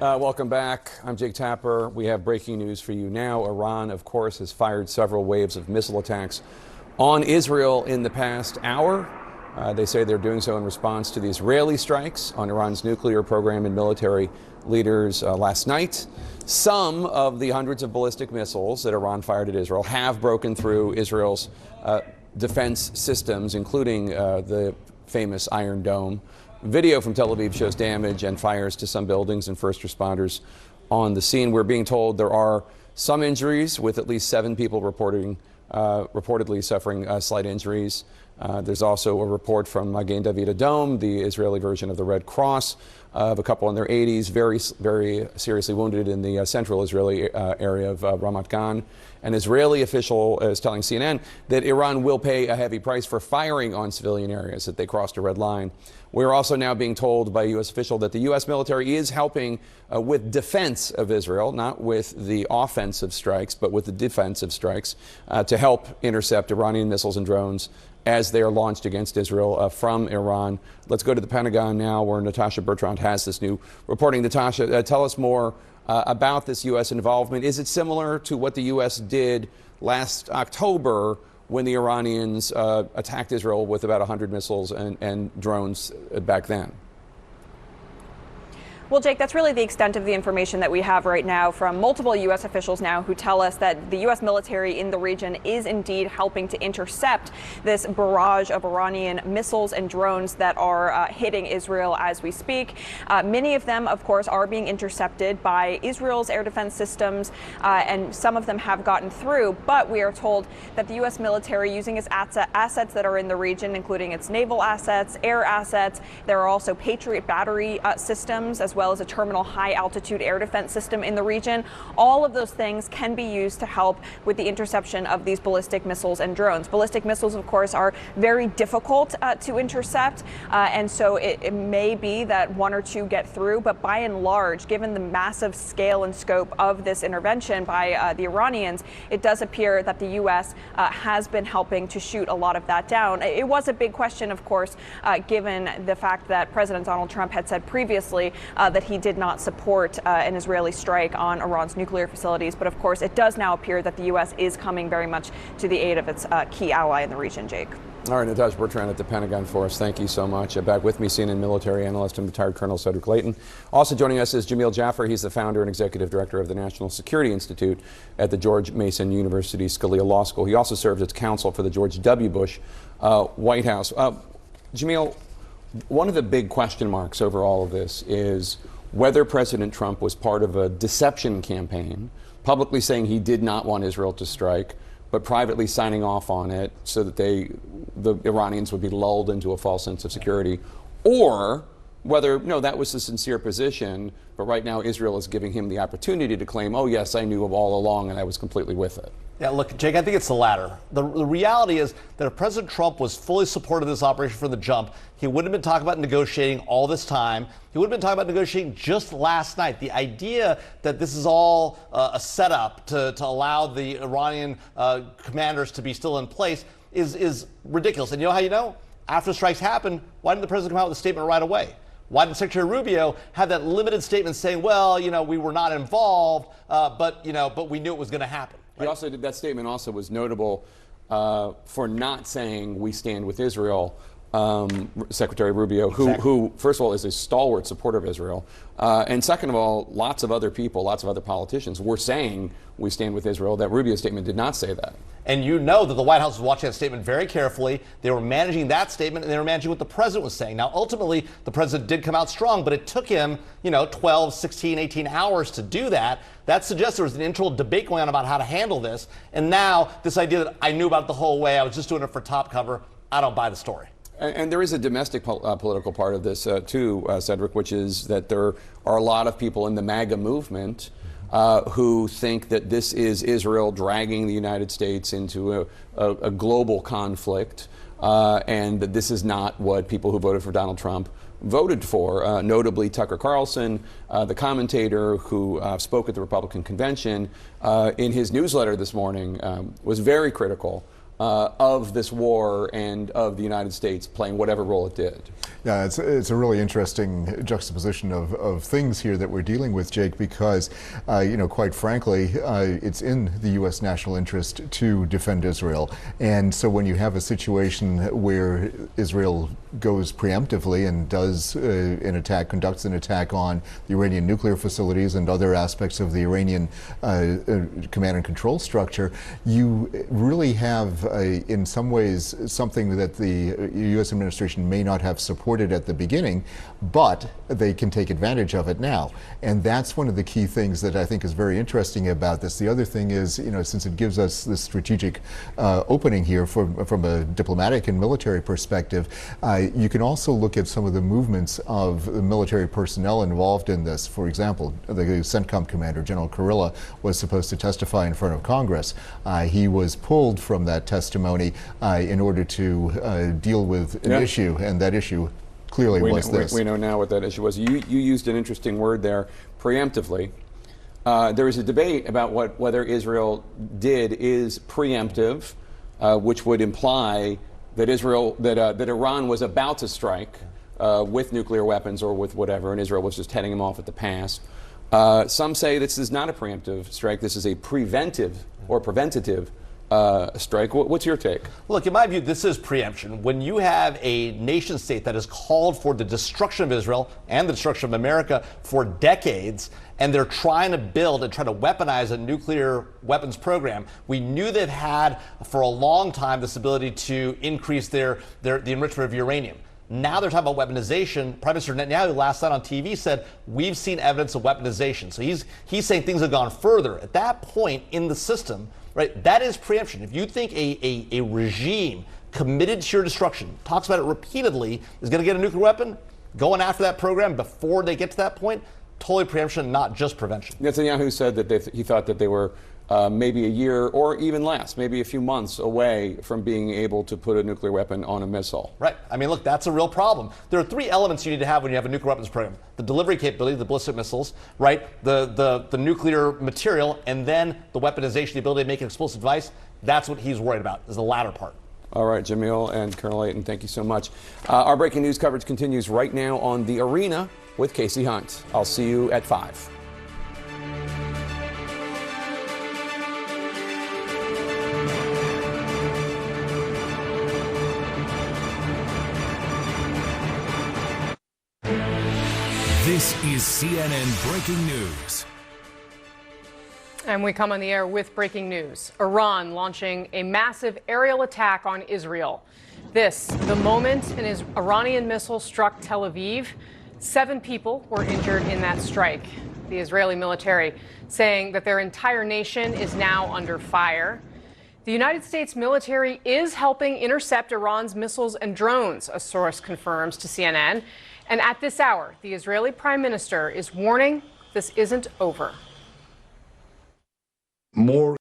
Welcome back. I'm Jake Tapper. We have breaking news for you now. Iran, of course, has fired several waves of missile attacks on Israel in the past hour. They say they're doing so in response to the Israeli strikes on Iran's nuclear program and military leaders last night. Some of the hundreds of ballistic missiles that Iran fired at Israel have broken through Israel's defense systems, including the famous Iron Dome. Video from Tel Aviv shows damage and fires to some buildings and first responders on the scene. We're being told there are some injuries, with at least 7 people reportedly suffering slight injuries. There's also a report from Magen David Adom, the Israeli version of the Red Cross, of a couple in their 80s, very seriously wounded in the central Israeli area of Ramat Gan. An Israeli official is telling CNN that Iran will pay a heavy price for firing on civilian areas, that they crossed a red line. We're also now being told by a U.S. official that the U.S. military is helping with defense of Israel, not with the offensive strikes, but with the defensive strikes, to help intercept Iranian missiles and drones as they are launched against Israel from Iran. Let's go to the Pentagon now, where Natasha Bertrand has this new reporting. Natasha, tell us more about this U.S. involvement. Is it similar to what the U.S. did last October when the Iranians attacked Israel with about 100 missiles and drones back then? Well, Jake, that's really the extent of the information that we have right now from multiple U.S. officials now who tell us that the U.S. military in the region is indeed helping to intercept this barrage of Iranian missiles and drones that are hitting Israel as we speak. Many of them, of course, are being intercepted by Israel's air defense systems, and some of them have gotten through. But we are told that the U.S. military, using its assets that are in the region, including its naval assets, air assets, there are also Patriot battery systems, as well as a terminal high altitude air defense system in the region. All of those things can be used to help with the interception of these ballistic missiles and drones. Ballistic missiles, of course, are very difficult to intercept, and so it may be that 1 or 2 get through, but by and large, given the massive scale and scope of this intervention by the Iranians, it does appear that the U.S. Has been helping to shoot a lot of that down. It was a big question, of course, given the fact that President Donald Trump had said previously that he did not support an Israeli strike on Iran's nuclear facilities. But of course, it does now appear that the U.S. is coming very much to the aid of its key ally in the region, Jake. All right, Natasha Bertrand at the Pentagon for us. Thank you so much. Back with me, CNN military analyst and retired Colonel Cedric Leighton. Also joining us is Jamil Jaffer. He's the founder and executive director of the National Security Institute at the George Mason University Scalia Law School. He also served as counsel for the George W. Bush White House. Jamil, one of the big question marks over all of this is whether President Trump was part of a deception campaign, publicly saying he did not want Israel to strike, but privately signing off on it so that the Iranians would be lulled into a false sense of security, or whether, no, that was the sincere position, but right now Israel is giving him the opportunity to claim, oh yes, I knew all along and I was completely with it. Yeah, look, Jake, I think it's the latter. The reality is that if President Trump was fully supportive of this operation from the jump, he wouldn't have been talking about negotiating all this time. He would have been talking about negotiating just last night. The idea that this is all a setup to allow the Iranian commanders to be still in place is ridiculous. And you know how you know? After the strikes happened, why didn't the president come out with a statement right away? Why didn't Secretary Rubio have that limited statement saying, well, we were not involved, but we knew it was going to happen? He also did, that statement also was notable for not saying we stand with Israel. Secretary Rubio, who, first of all, is a stalwart supporter of Israel, and second of all, lots of other people, lots of other politicians were saying we stand with Israel. That Rubio statement did not say that. And you know that the White House was watching that statement very carefully. They were managing that statement, and they were managing what the president was saying. Now, ultimately, the president did come out strong, but it took him, 12, 16, 18 hours to do that. That suggests there was an internal debate going on about how to handle this. And now, this idea that I knew about it the whole way, I was just doing it for top cover, I don't buy the story. And there is a domestic political part of this, too, Cedric, which is that there are a lot of people in the MAGA movement who think that this is Israel dragging the United States into a global conflict, and that this is not what people who voted for Donald Trump voted for. Notably, Tucker Carlson, the commentator who spoke at the Republican convention, in his newsletter this morning was very critical of this war and of the United States playing whatever role it did. Yeah, it's a really interesting juxtaposition of things here that we're dealing with, Jake, because, quite frankly, it's in the U.S. national interest to defend Israel. And so when you have a situation where Israel goes preemptively and does conducts an attack on the Iranian nuclear facilities and other aspects of the Iranian command and control structure, you really have, in some ways, something that the U.S. administration may not have supported at the beginning, but they can take advantage of it now. And that's one of the key things that I think is very interesting about this. The other thing is, since it gives us this strategic opening here from a diplomatic and military perspective, you can also look at some of the movements of the military personnel involved in this. For example, the CENTCOM commander, General Kurilla, was supposed to testify in front of Congress. He was pulled from that testimony in order to deal with an issue, and that issue clearly was this. We know now what that issue was. You used an interesting word there, preemptively. There is a debate about whether Israel is preemptive, which would imply that that Iran was about to strike with nuclear weapons or with whatever, and Israel was just heading them off at the pass. Some say this is not a preemptive strike. This is a preventive or preventative strike. What's your take? Look, in my view, this is preemption. When you have a nation state that has called for the destruction of Israel and the destruction of America for decades, and they're trying to build and try to weaponize a nuclear weapons program, we knew they've had for a long time this ability to increase the enrichment of uranium. Now they're talking about weaponization. Prime Minister Netanyahu last night on TV said, we've seen evidence of weaponization. So he's saying things have gone further. At that point in the system, right, that is preemption. If you think a regime committed to your destruction, talks about it repeatedly, is going to get a nuclear weapon, going after that program before they get to that point, totally preemption, not just prevention. Netanyahu said that he thought that they were maybe a year or even less, maybe a few months away from being able to put a nuclear weapon on a missile. Right. I mean, look, that's a real problem. There are three elements you need to have when you have a nuclear weapons program: the delivery capability, the ballistic missiles, right? The nuclear material, and then the weaponization, the ability to make an explosive device. That's what he's worried about, is the latter part. All right, Jamil and Colonel Leighton, thank you so much. Our breaking news coverage continues right now on The Arena with Casey Hunt. I'll see you at 5. This is CNN Breaking News. And we come on the air with breaking news. Iran launching a massive aerial attack on Israel. This, the moment an Iranian missile struck Tel Aviv. 7 people were injured in that strike. The Israeli military saying that their entire nation is now under fire. The United States military is helping intercept Iran's missiles and drones, a source confirms to CNN. And at this hour, the Israeli prime minister is warning this isn't over. More